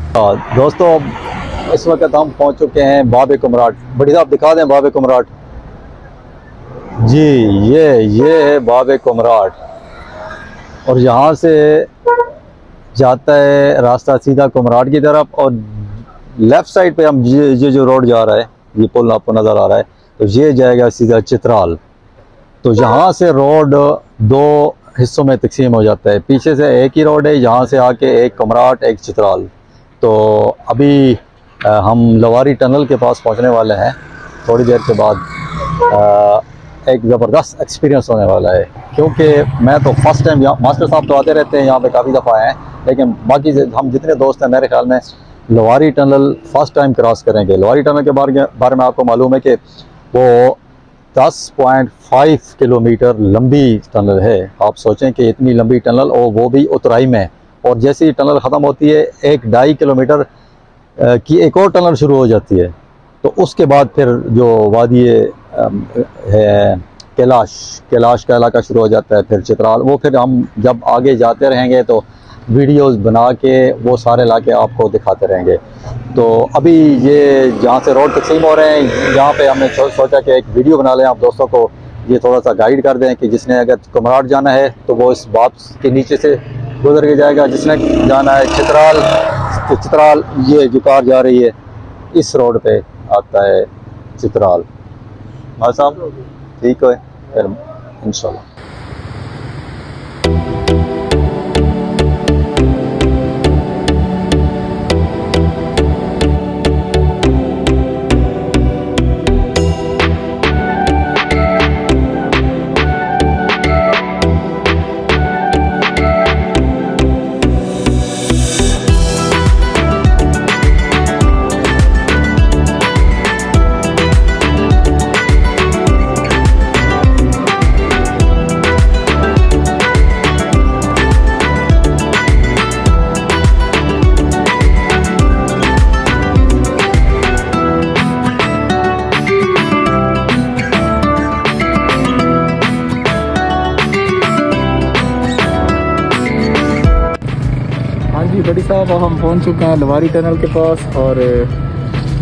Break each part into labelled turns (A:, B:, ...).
A: दोस्तों इस वक्त हम पहुंच चुके हैं बाबे कुमराट। बड़ी साहब दिखा दें बाबे कुमराट जी। ये है बाबे कुमराट और यहाँ से जाता है रास्ता सीधा कुमराट की तरफ और लेफ़्ट साइड पे हम ये जो रोड जा रहा है, ये पुल आपको नज़र आ रहा है, तो ये जाएगा सीधा चित्राल। तो यहाँ से रोड दो हिस्सों में तकसीम हो जाता है। पीछे से एक ही रोड है, यहाँ से आके एक कुमराट एक चित्राल। तो अभी हम लवारी टनल के पास पहुँचने वाले हैं। थोड़ी देर के बाद एक ज़बरदस्त एक्सपीरियंस होने वाला है, क्योंकि मैं तो फर्स्ट टाइम यहाँ, मास्टर साहब तो आते रहते हैं यहाँ पे, काफ़ी दफ़ा आए हैं, लेकिन बाकी हम जितने दोस्त हैं मेरे ख्याल में Lavari tunnel first time cross करेंगे। लवारी टनल के बारे में आपको मालूम है कि वो 10.5 किलोमीटर लंबी टनल है। आप सोचें कि इतनी लंबी टनल और वो भी उतराई में, और जैसे ही टनल ख़त्म होती है 1-2.5 किलोमीटर की एक और टनल शुरू हो जाती है। तो उसके बाद फिर जो वादी है कैलाश का इलाका शुरू हो जाता है, फिर चित्राल। वो फिर हम जब आगे जाते रहेंगे तो वीडियोस बना के वो सारे इलाके आपको दिखाते रहेंगे। तो अभी ये जहाँ से रोड तकसीम हो रहे हैं, यहाँ पे हमने सोचा कि एक वीडियो बना लें, आप दोस्तों को ये थोड़ा सा गाइड कर दें कि जिसने अगर कुमराट जाना है तो वो इस बाप के नीचे से गुजर के जाएगा, जिसने जाना है चित्राल तो चित्राल ये जो कार जा रही है इस रोड पे आता है चित्राल। हाँ साहब ठीक है फिर इंशाल्लाह।
B: बड़ी साहब हम पहुंच चुके हैं लवारी टनल के पास और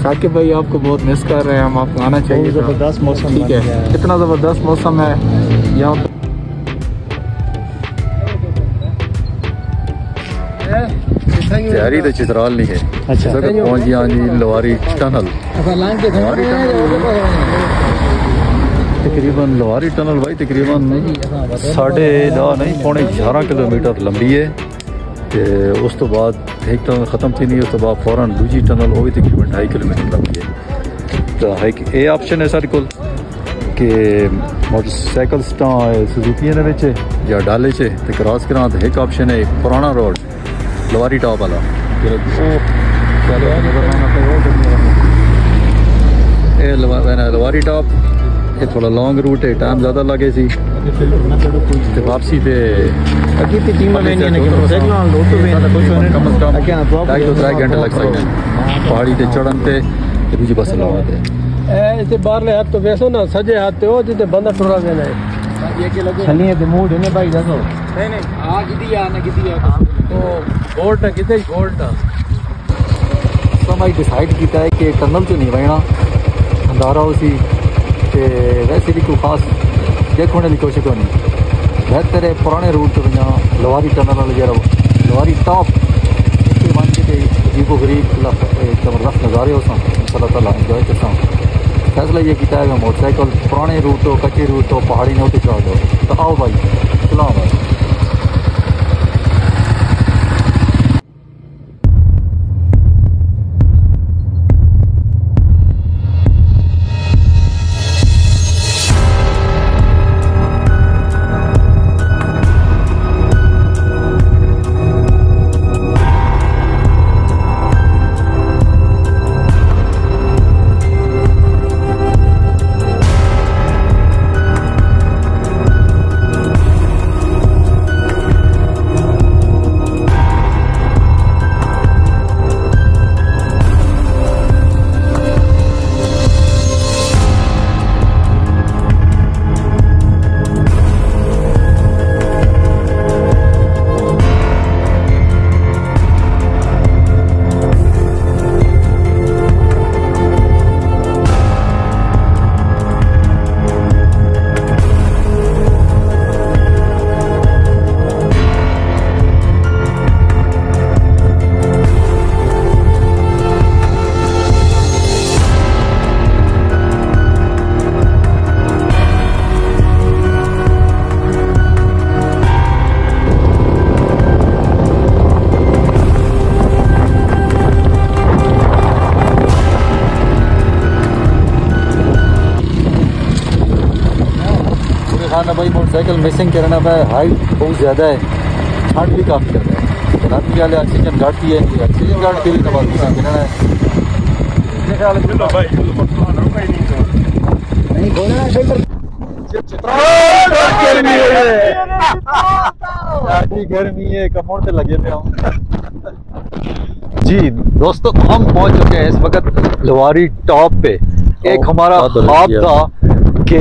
B: साकिब भाई आपको बहुत मिस कर रहे हैं हम। आपको आना चाहिए।
C: ज़बरदस्त मौसम,
B: ठीक है, कितना ज़बरदस्त मौसम है यहाँ पे।
A: तैयारी तो चित्राल नहीं है।
C: अच्छा
A: पहुँच गया जी लवारी टनल। तकरीबन लवारी टनल भाई तकरीबन 11.5 किलोमीटर लंबी है। ते उस तो बाद एक टनल ख़त्म थी नहीं, उस तो बाद फौरन दूजी टनल वो भी तकरीबन 2.5 किलोमीटर लंबी है। तो एक ये ऑप्शन है सारे को कि मोटरसाइकिल्स सुजुकी ने या डाले से तो क्रॉस करा, तो एक ऑप्शन है पुराना रोड लवारी टॉप वाला। लवारी टॉप ये थोड़ा लॉन्ग रूट है, टाइम ज़्यादा लगे सी वापसी पे कम अज कम 2.5-3 घंटे लग सकते हैं पहाड़ी से चढ़न पे दूजी बस लगाते
C: बारले हाथ तो वैसो ना सजे हाथ हो जिते बंदा टुरा देना है छलिए ते मूड ने भाई दसो नहीं आ गिदिया ना गिदिया तो गोल्ड किथे गोल्ड
A: समय डिसाइड किया है कि टनल तो नहीं बहना अंधारा उसी ते वैसे भी कोई खास देखने की कोशिश होनी बेहतर है पुराने रूट तो यहाँ लवारी टनल वाले जरा लवारी टॉप वन के अजीबो गरीब ज़बरदस्त नज़ारे हो सन ताला इंजॉय कर फैसला ये किया है मोटरसाइकिल पुराने रूट हो कच्चे रूट हो पहाड़ी ने उतर चढ़ा दो। तो आओ भाई चलाओ भाई। मोटरसाइकिल मिसिंग करना है, हाइट बहुत ज़्यादा है, ठंड भी काफ़ी ज़्यादा है। रात वाले ऑक्सीजन गाड़ी है, ऑक्सीजन गाड़ी के लिए नवाज करना है। गर्मी है कमोड़ से लगे थे हम। जी दोस्तों, हम पहुंच चुके हैं इस वक्त लवारी टॉप पे। एक हमारा ख्वाब था कि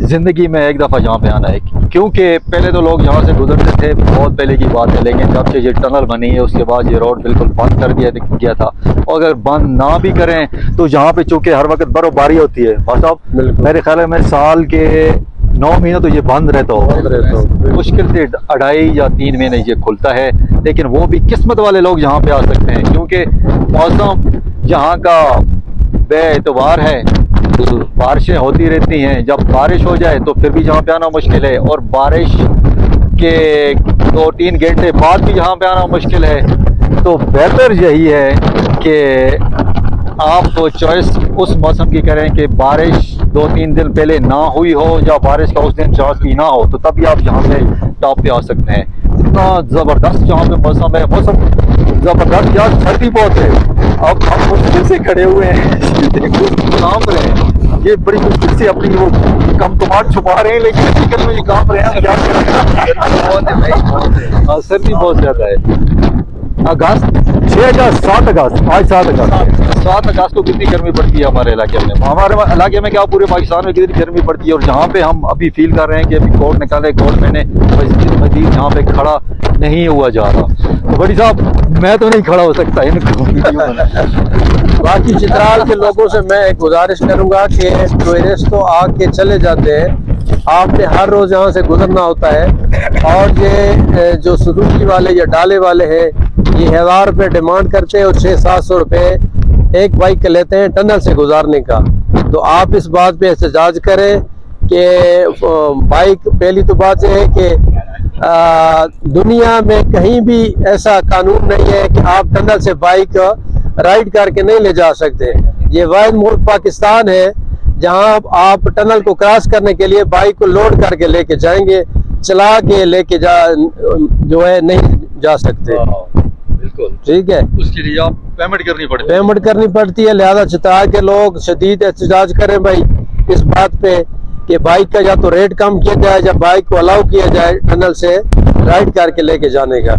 A: ज़िंदगी में एक दफ़ा यहाँ पे आना है, क्योंकि पहले तो लोग यहाँ से गुजरते थे, बहुत पहले की बात है, लेकिन जब से ये टनल बनी है उसके बाद ये रोड बिल्कुल बंद कर दिया गया था। और अगर बंद ना भी करें तो यहाँ पे चूँकि हर वक्त बर्फबारी होती है साहब, मेरे ख्याल में साल के 9 महीने तो ये बंद रहता होगा, मुश्किल से 2.5 या 3 महीने ये खुलता है। लेकिन वो भी किस्मत वाले लोग यहाँ पे आ सकते हैं, क्योंकि मौसम यहाँ का बेएतबार है, बारिशें होती रहती हैं। जब बारिश हो जाए तो फिर भी यहाँ पे आना मुश्किल है, और बारिश के 2-3 घंटे बाद भी यहाँ पे आना मुश्किल है। तो बेहतर यही है कि आप चॉइस उस मौसम की करें कि बारिश 2-3 दिन पहले ना हुई हो, या बारिश का उस दिन चांस भी ना हो, तो तभी आप यहाँ पे टॉप पे आ सकते हैं। इतना ज़बरदस्त यहाँ पे मौसम है, मौसम ज़बरदस्त, यार सर्दी बहुत है। अब हम मुश्किल से खड़े हुए हैं, देखो काम रहे हैं, ये बड़ी मुश्किल से अपनी वो कमकमाट छुपा रहे हैं, लेकिन हकीकत में ये काम रहे हैं। क्या करें, सर्दी बहुत ज़्यादा है। अगस्त 6 अगस्त 7 अगस्त आज 7 अगस्त को कितनी गर्मी पड़ती है हमारे इलाके में, हमारे इलाके में क्या पूरे पाकिस्तान में कितनी गर्मी पड़ती है। और जहाँ पे हम अभी फील कर रहे हैं कि अभी कोर्ट निकाले, कोर्ट में मजीद यहाँ पे खड़ा नहीं हुआ जा रहा। तो बड़ी साहब मैं तो नहीं खड़ा हो सकता इनको।
C: बाकी चित्राल के लोगों से मैं एक गुजारिश करूंगा कि टूरिस्ट तो आके चले जाते हैं, आपने हर रोज यहाँ से गुजरना होता है। और ये जो सुजुकी वाले या डाले वाले हैं, ये 1000 रुपये डिमांड करते हैं और 600-700 रुपये एक बाइक का लेते हैं टनल से गुजारने का। तो आप इस बात पे एहतजाज करें कि बाइक, पहली तो बात यह है कि दुनिया में कहीं भी ऐसा कानून नहीं है कि आप टनल से बाइक राइड करके नहीं ले जा सकते। ये वाहिद मुल्क पाकिस्तान है जहां आप टनल को क्रॉस करने के लिए बाइक को लोड करके लेके जाएंगे, चला के लेके जो है नहीं जा सकते।
A: बिल्कुल
C: ठीक है,
A: उसके लिए आप पेमेंट करनी
C: पड़ती है। लिहाजा चित्राल के लोग शदीद एहतजाज करें भाई इस बात पे कि बाइक का या तो रेट कम किया जाए या बाइक को अलाउ किया जाए टनल से राइड करके लेके जाने का।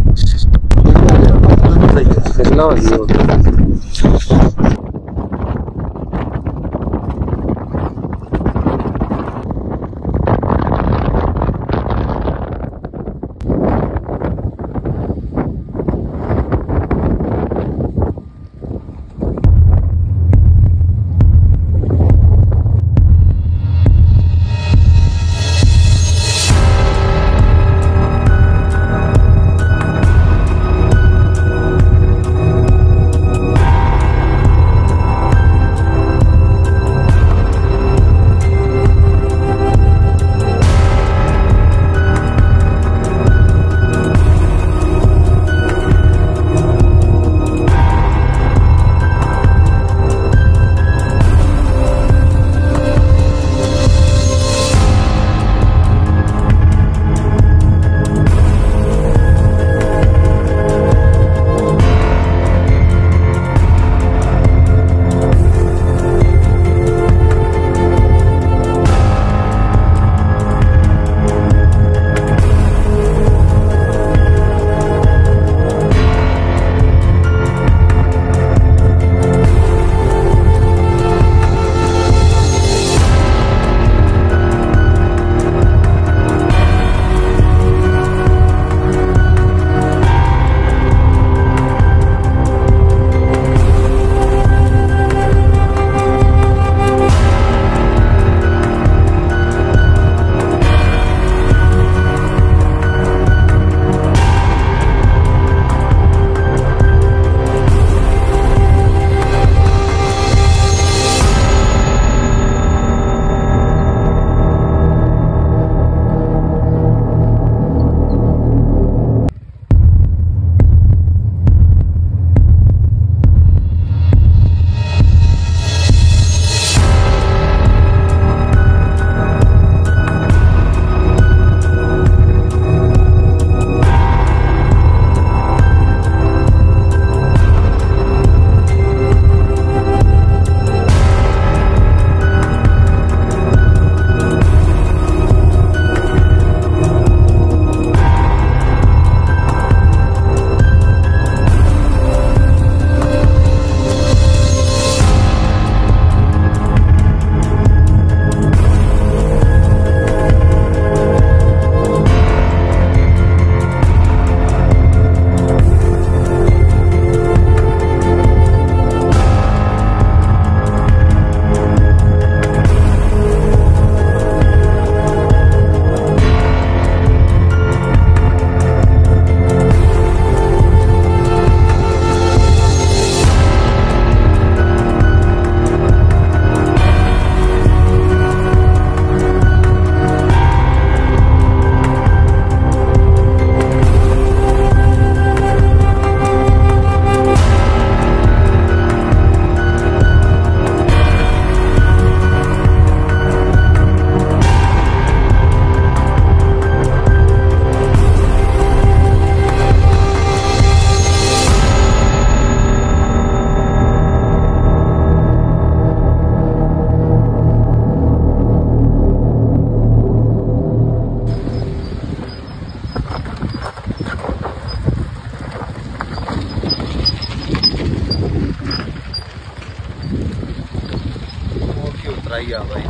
B: आई आ भाई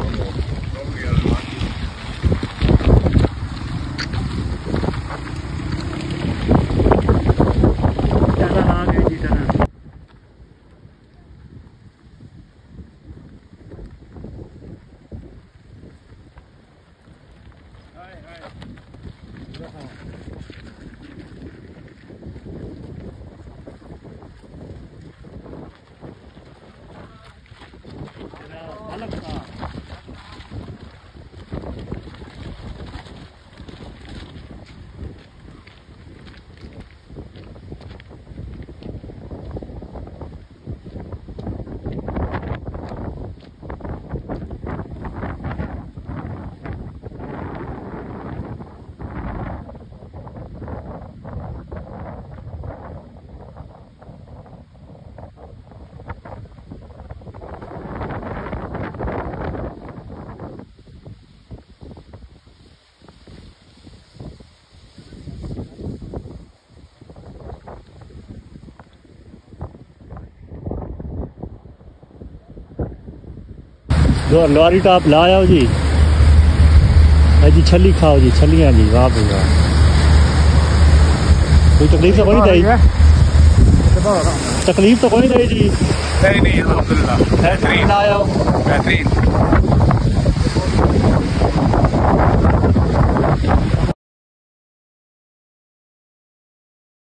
D: लॉरी टॉप ला आओ जी। जी छली खाओ जी, छलियाँ जी, वाह भाई वाह। कोई तकलीफ तो कोई नहीं, तकलीफ तो कोई नहीं जी।
B: नहीं अल्हम्दुलिल्लाह बेहतरीन,
D: आया
B: बेहतरीन।